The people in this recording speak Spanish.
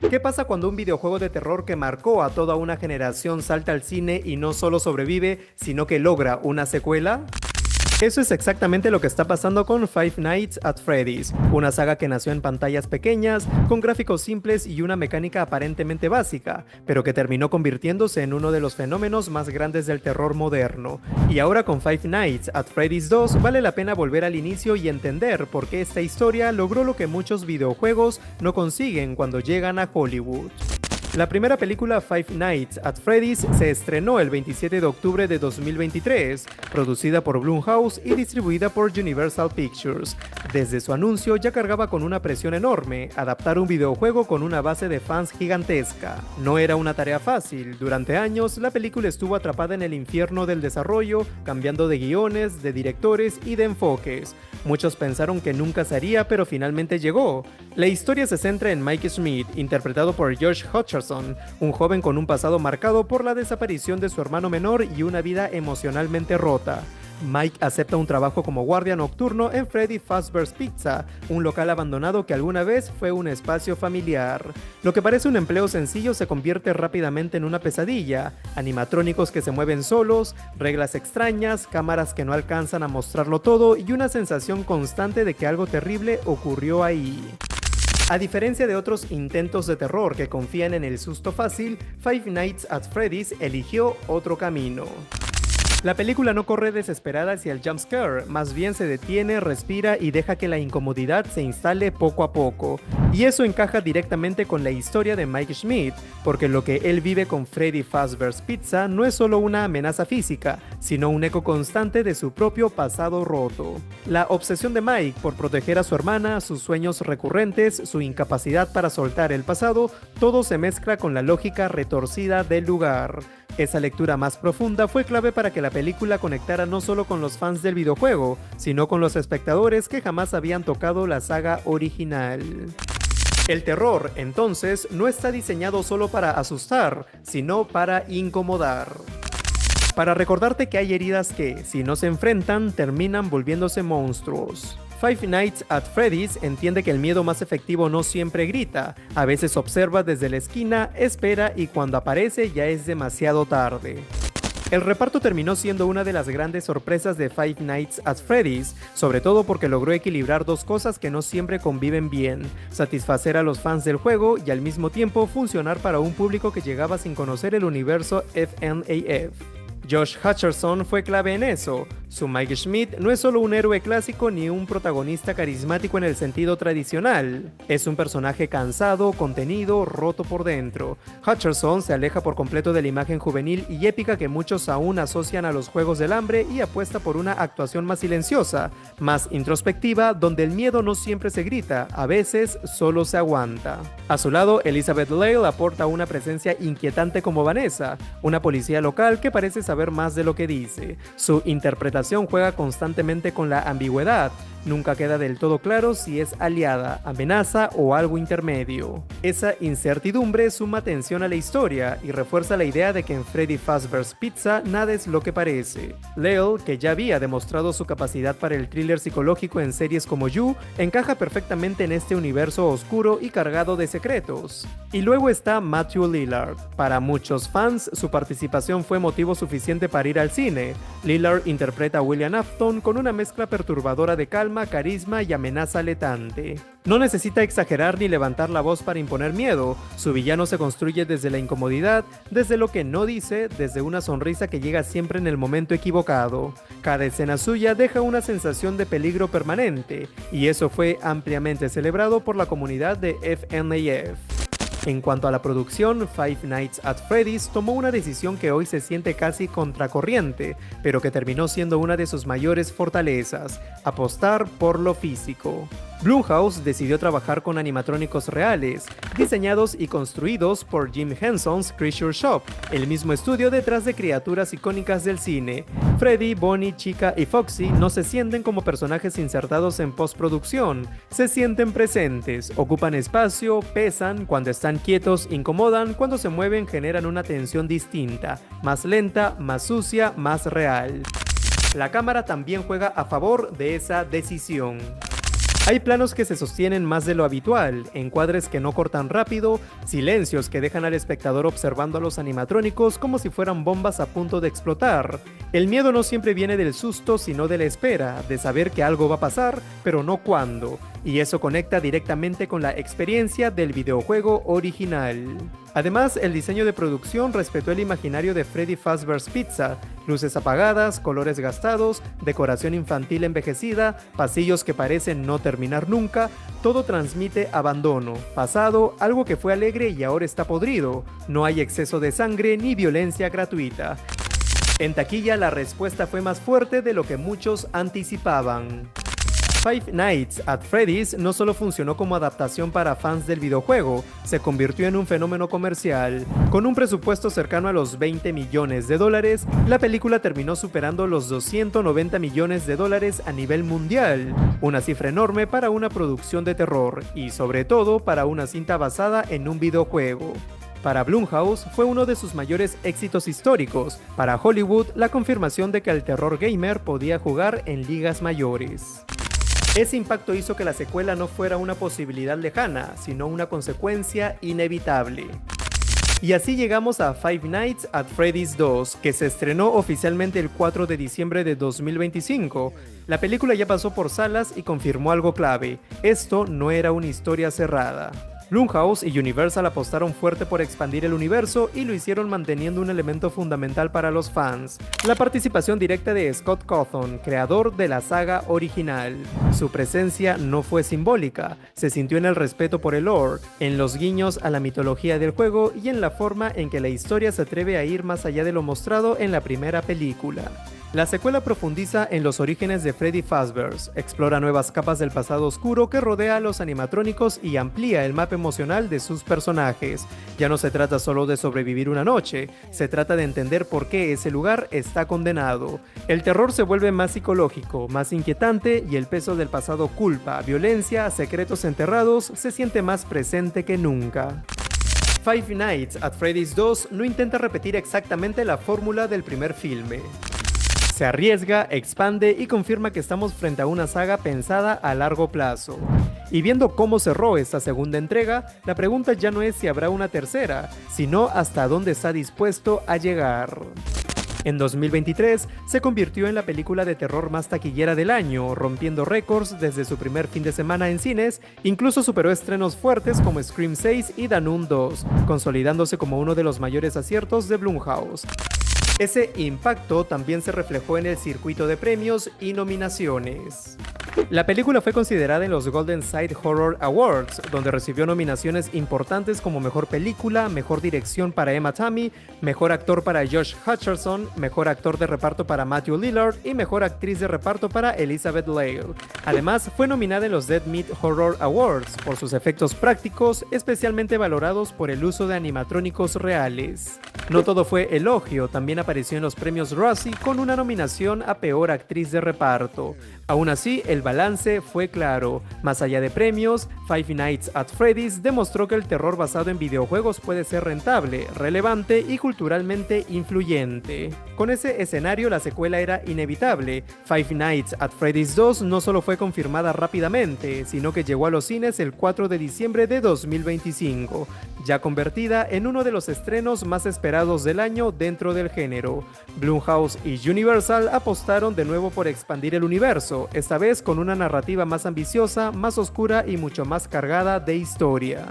¿Qué pasa cuando un videojuego de terror que marcó a toda una generación salta al cine y no solo sobrevive, sino que logra una secuela? Eso es exactamente lo que está pasando con Five Nights at Freddy's, una saga que nació en pantallas pequeñas, con gráficos simples y una mecánica aparentemente básica, pero que terminó convirtiéndose en uno de los fenómenos más grandes del terror moderno. Y ahora con Five Nights at Freddy's 2 vale la pena volver al inicio y entender por qué esta historia logró lo que muchos videojuegos no consiguen cuando llegan a Hollywood. La primera película Five Nights at Freddy's se estrenó el 27 de octubre de 2023, producida por Blumhouse y distribuida por Universal Pictures. Desde su anuncio ya cargaba con una presión enorme, adaptar un videojuego con una base de fans gigantesca. No era una tarea fácil, durante años la película estuvo atrapada en el infierno del desarrollo, cambiando de guiones, de directores y de enfoques. Muchos pensaron que nunca se haría, pero finalmente llegó. La historia se centra en Mike Schmidt, interpretado por Josh Hutcherson, un joven con un pasado marcado por la desaparición de su hermano menor y una vida emocionalmente rota. Mike acepta un trabajo como guardia nocturno en Freddy Fazbear's Pizza, un local abandonado que alguna vez fue un espacio familiar. Lo que parece un empleo sencillo se convierte rápidamente en una pesadilla: animatrónicos que se mueven solos, reglas extrañas, cámaras que no alcanzan a mostrarlo todo y una sensación constante de que algo terrible ocurrió ahí. A diferencia de otros intentos de terror que confían en el susto fácil, Five Nights at Freddy's eligió otro camino. La película no corre desesperada hacia el jumpscare, más bien se detiene, respira y deja que la incomodidad se instale poco a poco. Y eso encaja directamente con la historia de Mike Schmidt, porque lo que él vive con Freddy Fazbear's Pizza no es solo una amenaza física, sino un eco constante de su propio pasado roto. La obsesión de Mike por proteger a su hermana, sus sueños recurrentes, su incapacidad para soltar el pasado, todo se mezcla con la lógica retorcida del lugar. Esa lectura más profunda fue clave para que la película conectara no solo con los fans del videojuego, sino con los espectadores que jamás habían tocado la saga original. El terror, entonces, no está diseñado solo para asustar, sino para incomodar. Para recordarte que hay heridas que, si no se enfrentan, terminan volviéndose monstruos. Five Nights at Freddy's entiende que el miedo más efectivo no siempre grita, a veces observa desde la esquina, espera y cuando aparece ya es demasiado tarde. El reparto terminó siendo una de las grandes sorpresas de Five Nights at Freddy's, sobre todo porque logró equilibrar dos cosas que no siempre conviven bien: satisfacer a los fans del juego y al mismo tiempo funcionar para un público que llegaba sin conocer el universo FNAF. Josh Hutcherson fue clave en eso. Su Mike Schmidt no es solo un héroe clásico ni un protagonista carismático en el sentido tradicional. Es un personaje cansado, contenido, roto por dentro. Hutcherson se aleja por completo de la imagen juvenil y épica que muchos aún asocian a los Juegos del Hambre y apuesta por una actuación más silenciosa, más introspectiva, donde el miedo no siempre se grita, a veces solo se aguanta. A su lado, Elizabeth Lail aporta una presencia inquietante como Vanessa, una policía local que parece saber más de lo que dice. Su interpretación juega constantemente con la ambigüedad. Nunca queda del todo claro si es aliada, amenaza o algo intermedio. Esa incertidumbre suma tensión a la historia y refuerza la idea de que en Freddy Fazbear's Pizza nada es lo que parece. Lail, que ya había demostrado su capacidad para el thriller psicológico en series como You, encaja perfectamente en este universo oscuro y cargado de secretos. Y luego está Matthew Lillard. Para muchos fans, su participación fue motivo suficiente para ir al cine. Lillard interpreta a William Afton con una mezcla perturbadora de calma, carisma y amenaza letante. No necesita exagerar ni levantar la voz para imponer miedo. Su villano se construye desde la incomodidad, desde lo que no dice, desde una sonrisa que llega siempre en el momento equivocado. Cada escena suya deja una sensación de peligro permanente, y eso fue ampliamente celebrado por la comunidad de FNAF. En cuanto a la producción, Five Nights at Freddy's tomó una decisión que hoy se siente casi contracorriente, pero que terminó siendo una de sus mayores fortalezas: apostar por lo físico. Blumhouse decidió trabajar con animatrónicos reales, diseñados y construidos por Jim Henson's Creature Shop, el mismo estudio detrás de criaturas icónicas del cine. Freddy, Bonnie, Chica y Foxy no se sienten como personajes insertados en postproducción, se sienten presentes, ocupan espacio, pesan, cuando están quietos incomodan, cuando se mueven generan una tensión distinta, más lenta, más sucia, más real. La cámara también juega a favor de esa decisión. Hay planos que se sostienen más de lo habitual, encuadres que no cortan rápido, silencios que dejan al espectador observando a los animatrónicos como si fueran bombas a punto de explotar. El miedo no siempre viene del susto, sino de la espera, de saber que algo va a pasar, pero no cuándo. Y eso conecta directamente con la experiencia del videojuego original. Además, el diseño de producción respetó el imaginario de Freddy Fazbear's Pizza, luces apagadas, colores gastados, decoración infantil envejecida, pasillos que parecen no terminar nunca, todo transmite abandono, pasado, algo que fue alegre y ahora está podrido, no hay exceso de sangre ni violencia gratuita. En taquilla la respuesta fue más fuerte de lo que muchos anticipaban. Five Nights at Freddy's no solo funcionó como adaptación para fans del videojuego, se convirtió en un fenómeno comercial. Con un presupuesto cercano a los $20 millones, la película terminó superando los $290 millones a nivel mundial, una cifra enorme para una producción de terror y sobre todo para una cinta basada en un videojuego. Para Blumhouse fue uno de sus mayores éxitos históricos, para Hollywood la confirmación de que el terror gamer podía jugar en ligas mayores. Ese impacto hizo que la secuela no fuera una posibilidad lejana, sino una consecuencia inevitable. Y así llegamos a Five Nights at Freddy's 2, que se estrenó oficialmente el 4 de diciembre de 2025. La película ya pasó por salas y confirmó algo clave: esto no era una historia cerrada. Blumhouse y Universal apostaron fuerte por expandir el universo y lo hicieron manteniendo un elemento fundamental para los fans: la participación directa de Scott Cawthon, creador de la saga original. Su presencia no fue simbólica, se sintió en el respeto por el lore, en los guiños a la mitología del juego y en la forma en que la historia se atreve a ir más allá de lo mostrado en la primera película. La secuela profundiza en los orígenes de Freddy Fazbear, explora nuevas capas del pasado oscuro que rodea a los animatrónicos y amplía el mapa emocional de sus personajes. Ya no se trata solo de sobrevivir una noche, se trata de entender por qué ese lugar está condenado. El terror se vuelve más psicológico, más inquietante y el peso del pasado, culpa, violencia, secretos enterrados se siente más presente que nunca. Five Nights at Freddy's 2 no intenta repetir exactamente la fórmula del primer filme. Se arriesga, expande y confirma que estamos frente a una saga pensada a largo plazo. Y viendo cómo cerró esta segunda entrega, la pregunta ya no es si habrá una tercera, sino hasta dónde está dispuesto a llegar. En 2023 se convirtió en la película de terror más taquillera del año, rompiendo récords desde su primer fin de semana en cines, incluso superó estrenos fuertes como Scream 6 y The Nun 2, consolidándose como uno de los mayores aciertos de Blumhouse. Ese impacto también se reflejó en el circuito de premios y nominaciones. La película fue considerada en los Golden Side Horror Awards, donde recibió nominaciones importantes como Mejor Película, Mejor Dirección para Emma Tammy, Mejor Actor para Josh Hutcherson, Mejor Actor de Reparto para Matthew Lillard y Mejor Actriz de Reparto para Elizabeth Lail. Además, fue nominada en los Dead Meat Horror Awards por sus efectos prácticos, especialmente valorados por el uso de animatrónicos reales. No todo fue elogio, también apareció en los premios Razzie con una nominación a Peor Actriz de Reparto. Aún así, el balance fue claro. Más allá de premios, Five Nights at Freddy's demostró que el terror basado en videojuegos puede ser rentable, relevante y culturalmente influyente. Con ese escenario, la secuela era inevitable. Five Nights at Freddy's 2 no solo fue confirmada rápidamente, sino que llegó a los cines el 4 de diciembre de 2025, ya convertida en uno de los estrenos más esperados del año dentro del género. Blumhouse y Universal apostaron de nuevo por expandir el universo, esta vez con una narrativa más ambiciosa, más oscura y mucho más cargada de historia.